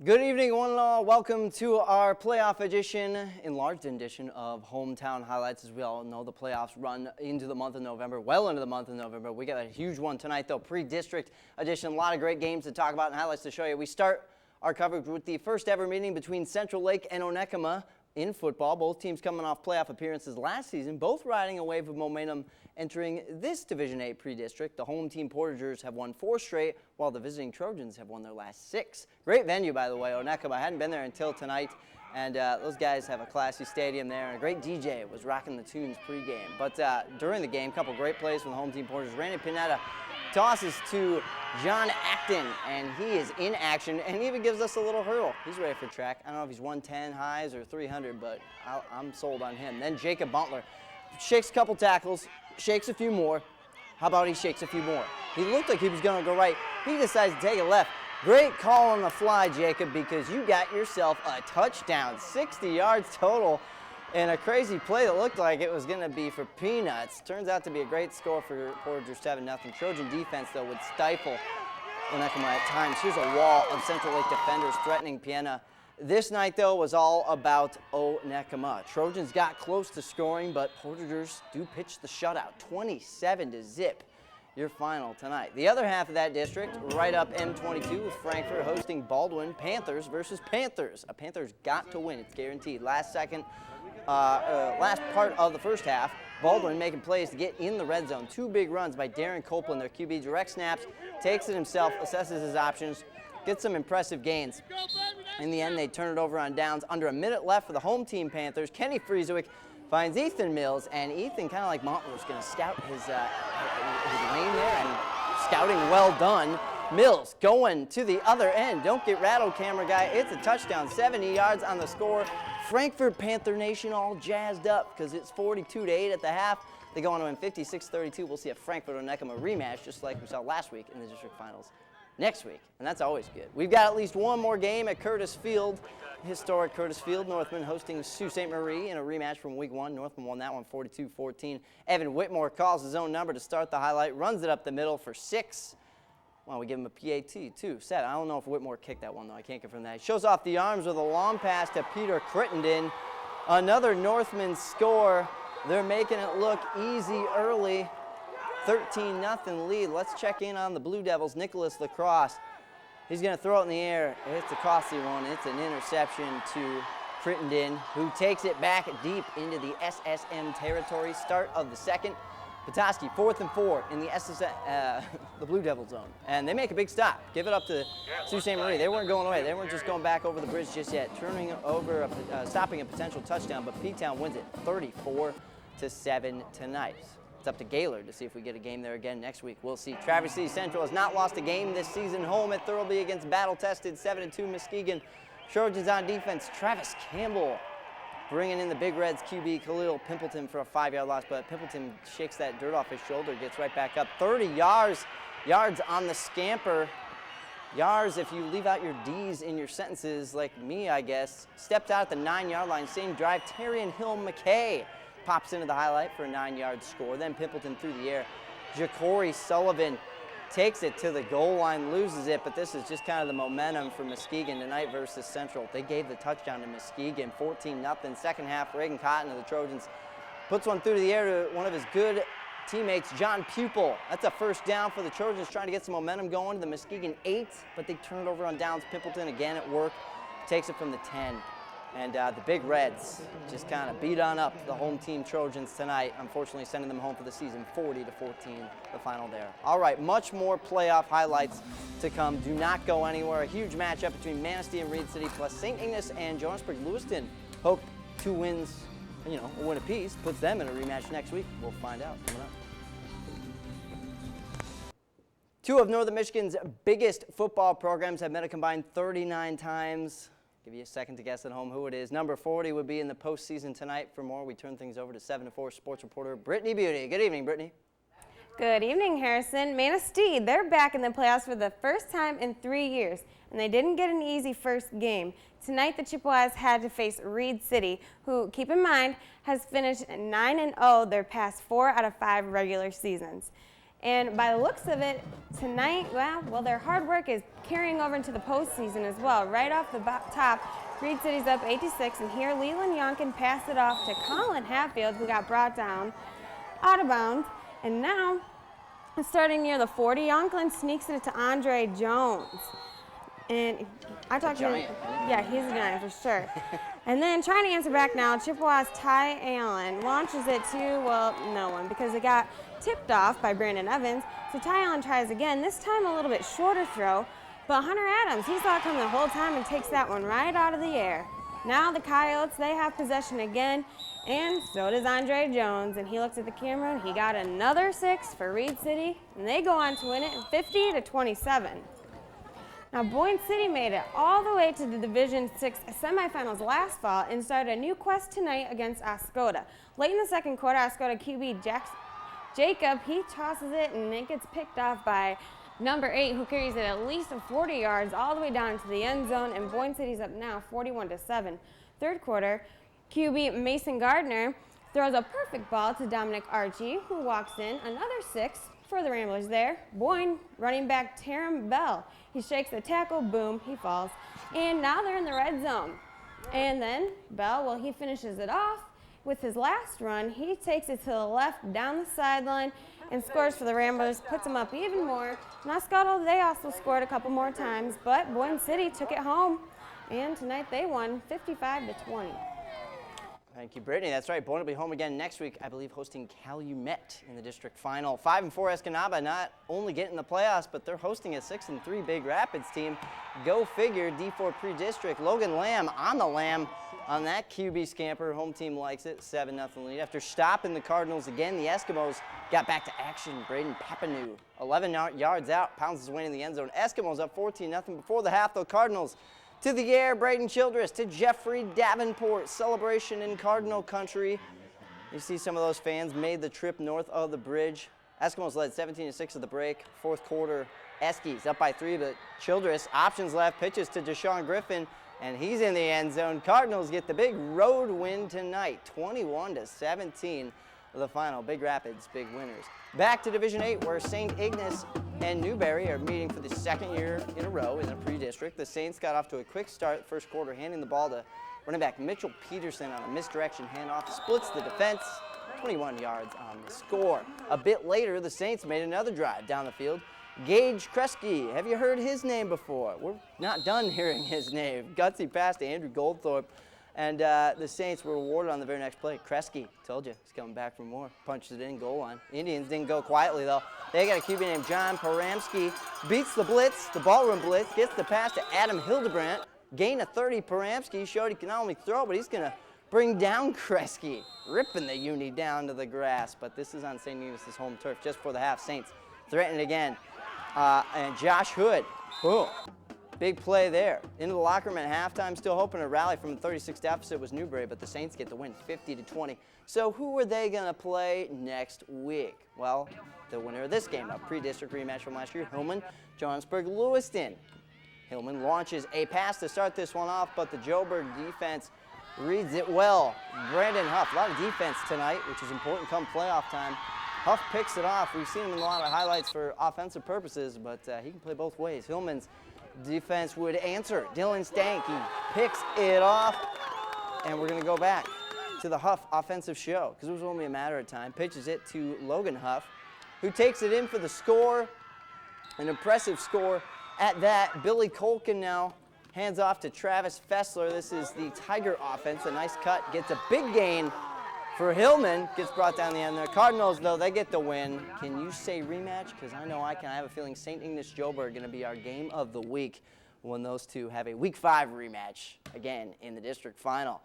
Good evening, one and all. Welcome to our playoff edition, enlarged edition of Hometown Highlights. As we all know, the playoffs run into the month of November, well into the month of November. We got a huge one tonight, though, pre-district edition. A lot of great games to talk about and highlights to show you. We start our coverage with the first ever meeting between Central Lake and Onekama in football. Both teams coming off playoff appearances last season, both riding a wave of momentum entering this Division 8 pre-district. The home team Portagers have won 4 straight, while the visiting Trojans have won their last 6. Great venue, by the way, Onekama. I hadn't been there until tonight, and those guys have a classy stadium there, and a great DJ was rocking the tunes pre-game. But during the game, a couple great plays from the home team Portagers. Randy Pinetta tosses to John Acton, and he is in action, and he even gives us a little hurdle. He's ready for track. I don't know if he's 110 highs or 300, but I'm sold on him. Then Jacob Buntler shakes a couple tackles, shakes a few more. How about he shakes a few more? He looked like he was going to go right. He decides to take a left. Great call on the fly, Jacob, because you got yourself a touchdown, 60 yards total, and a crazy play that looked like it was going to be for peanuts. Turns out to be a great score for Portagers, 7-0. Trojan defense, though, would stifle Onekama at times. Here's a wall of Central Lake defenders threatening Piena. This night, though, was all about Onekama. Trojans got close to scoring, but Portagers do pitch the shutout, 27-0. Your final tonight. The other half of that district, right up M22 with Frankfort hosting Baldwin. Panthers versus Panthers. A Panthers got to win. It's guaranteed. Last part of the first half, Baldwin making plays to get in the red zone. 2 big runs by Darren Copeland, their QB. Direct snaps, takes it himself, assesses his options, gets some impressive gains. In the end, they turn it over on downs. Under a minute left for the home team Panthers. Kenny Frieswick finds Ethan Mills, and Ethan, kind of like Montler, is going to scout his lane there, and scouting well done. Mills going to the other end. Don't get rattled, camera guy. It's a touchdown, 70 yards on the score. Frankfort Panther Nation all jazzed up because it's 42-8 at the half. They go on to win 56-32. We'll see a Frankfort-Onekama rematch, just like we saw last week in the district finals, next week, and that's always good. We've got at least one more game at Curtis Field. Historic Curtis Field. Northman hosting Sault Ste. Marie in a rematch from week 1. Northman won that one 42-14. Evan Whitmore calls his own number to start the highlight, runs it up the middle for 6. Well, we give him a PAT, too. Set. I don't know if Whitmore kicked that one, though. I can't confirm that. He shows off the arms with a long pass to Peter Crittenden. Another Northman score. They're making it look easy early. 13-0 lead. Let's check in on the Blue Devils. Nicholas Lacrosse. He's going to throw it in the air. It's a costly one. It's an interception to Crittenden, who takes it back deep into the SSM territory. Start of the second. Petoskey, 4th and 4 in the the Blue Devil zone. And they make a big stop. Give it up to Sault Ste. Marie. They weren't going away. They weren't just going back over the bridge just yet. Turning over, stopping a potential touchdown, but P-Town wins it 34-7 tonight. It's up to Gaylord to see if we get a game there again next week. We'll see. Traverse City Central has not lost a game this season. Home at Thurlby against battle-tested 7-2 Muskegon. Trojans on defense. Travis Campbell bringing in the Big Reds QB Khalil Pimpleton for a 5-yard loss, but Pimpleton shakes that dirt off his shoulder, gets right back up. 30 yards on the scamper. Yards, if you leave out your D's in your sentences, like me, I guess. Stepped out at the 9-yard line. Same drive. Terrian Hill McKay pops into the highlight for a 9-yard score. Then Pimpleton through the air. Ja'Cory Sullivan takes it to the goal line, loses it, but this is just kind of the momentum for Muskegon tonight versus Central. They gave the touchdown to Muskegon, 14-0. Second half, Reagan Cotton of the Trojans puts one through the air to one of his good teammates, John Pupil. That's a first down for the Trojans, trying to get some momentum going. The Muskegon 8, but they turn it over on downs. Pimpleton again at work, takes it from the 10. And the Big Reds just kind of beat on up the home team Trojans tonight, unfortunately sending them home for the season, 40-14, the final there. All right, much more playoff highlights to come. Do not go anywhere. A huge matchup between Manistee and Reed City, plus St. Ignace and Johannesburg-Lewiston. Hope 2 wins, a win apiece, puts them in a rematch next week. We'll find out coming up. 2 of Northern Michigan's biggest football programs have met a combined 39 times. Give you a second to guess at home who it is. Number 40 would be in the postseason tonight. For more, we turn things over to 7-4 sports reporter Brittany Beauty. Good evening, Brittany. Good evening, Harrison. Manistee, they're back in the playoffs for the first time in 3 years, and they didn't get an easy first game. Tonight, the Chippewas had to face Reed City, who, keep in mind, has finished 9-0 their past 4 out of 5 regular seasons. And by the looks of it, tonight, well, their hard work is carrying over into the postseason as well. Right off the top, Reed City's up 8-6, and here Leland Yonkin passed it off to Colin Hatfield, who got brought down out of bounds. And now, starting near the 40, Yonkin sneaks it to Andre Jones. And I talked to him. Yeah, he's a giant for sure. And then trying to answer back now, Chippewa's Ty Allen launches it to, well, no one, because it got tipped off by Brandon Evans. So Ty Allen tries again, this time a little bit shorter throw. But Hunter Adams, he saw it coming the whole time and takes that one right out of the air. Now the Coyotes, they have possession again, and so does Andre Jones. And he looks at the camera, and he got another 6 for Reed City, and they go on to win it 50-27. Now Boyne City made it all the way to the Division VI semifinals last fall and started a new quest tonight against Oscoda. Late in the second quarter, Oscoda QB Jacob, he tosses it, and it gets picked off by number 8, who carries it at least 40 yards all the way down to the end zone, and Boyne City's up now 41-7. Third quarter, QB Mason Gardner throws a perfect ball to Dominic Archie, who walks in another 6 for the Ramblers there. Boyne running back Taram Bell. He shakes the tackle, boom, he falls. And now they're in the red zone. And then Bell, well, he finishes it off with his last run. He takes it to the left down the sideline and scores for the Ramblers, puts them up even more. Now Scuttle, they also scored a couple more times, but Boyne City took it home. And tonight they won 55-20. Thank you, Brittany. That's right. Boyne will be home again next week, I believe, hosting Calumet in the district final. 5-4 Escanaba, not only getting the playoffs, but they're hosting a 6-3 Big Rapids team. Go figure, D4 pre-district. Logan Lamb on the lamb on that QB scamper. Home team likes it. 7-0 lead. After stopping the Cardinals again, the Eskimos got back to action. Braden Papineau, 11 yards out, pounds his way in the end zone. Eskimos up 14-0 before the half, though. Cardinals to the air, Braden Childress to Jeffrey Davenport. Celebration in Cardinal country. You see some of those fans made the trip north of the bridge. Eskimos led 17-6 at the break. Fourth quarter, Eskies up by 3, but Childress, options left, pitches to Deshaun Griffin, and he's in the end zone. Cardinals get the big road win tonight, 21-17. The final. Big Rapids, big winners. Back to Division 8, where St. Ignace and Newberry are meeting for the second year in a row in the pre-district. The Saints got off to a quick start first quarter, handing the ball to running back Mitchell Peterson on a misdirection handoff. Splits the defense, 21 yards on the score. A bit later, the Saints made another drive down the field. Gage Kresge, have you heard his name before? We're not done hearing his name. Gutsy pass to Andrew Goldthorpe. And the Saints were rewarded on the very next play. Kresge, told you, he's coming back for more. Punched it in, goal line. Indians didn't go quietly, though. They got a QB named John Paramsky. Beats the blitz, the ballroom blitz, gets the pass to Adam Hildebrandt. Gain of 30, Paramsky showed he can not only throw, but he's going to bring down Kresge. Ripping the uni down to the grass. But this is on St. Ignace's home turf just for the half. Saints threaten again. And Josh Hood, boom. Big play there. Into the locker room at halftime, still hoping to rally from the 36 deficit was Newberry, but the Saints get the win 50-20. So who are they going to play next week? Well, the winner of this game, a pre-district rematch from last year, Hillman, Johnsburg, Lewiston. Hillman launches a pass to start this one off, but the Joburg defense reads it well. Brandon Huff, a lot of defense tonight, which is important come playoff time. Huff picks it off. We've seen him in a lot of highlights for offensive purposes, but he can play both ways. Hillman's defense would answer. Dylan Stanky picks it off, and we're going to go back to the Huff offensive show because it was only a matter of time. Pitches it to Logan Huff, who takes it in for the score. An impressive score at that. Billy Colkin now hands off to Travis Fessler. This is the Tiger offense. A nice cut, gets a big gain for Hillman, gets brought down the end there. Cardinals, though, they get the win. Can you say rematch? Because I know I can. I have a feeling St. Ignace Joburg going to be our game of the week when those two have a Week 5 rematch again in the district final.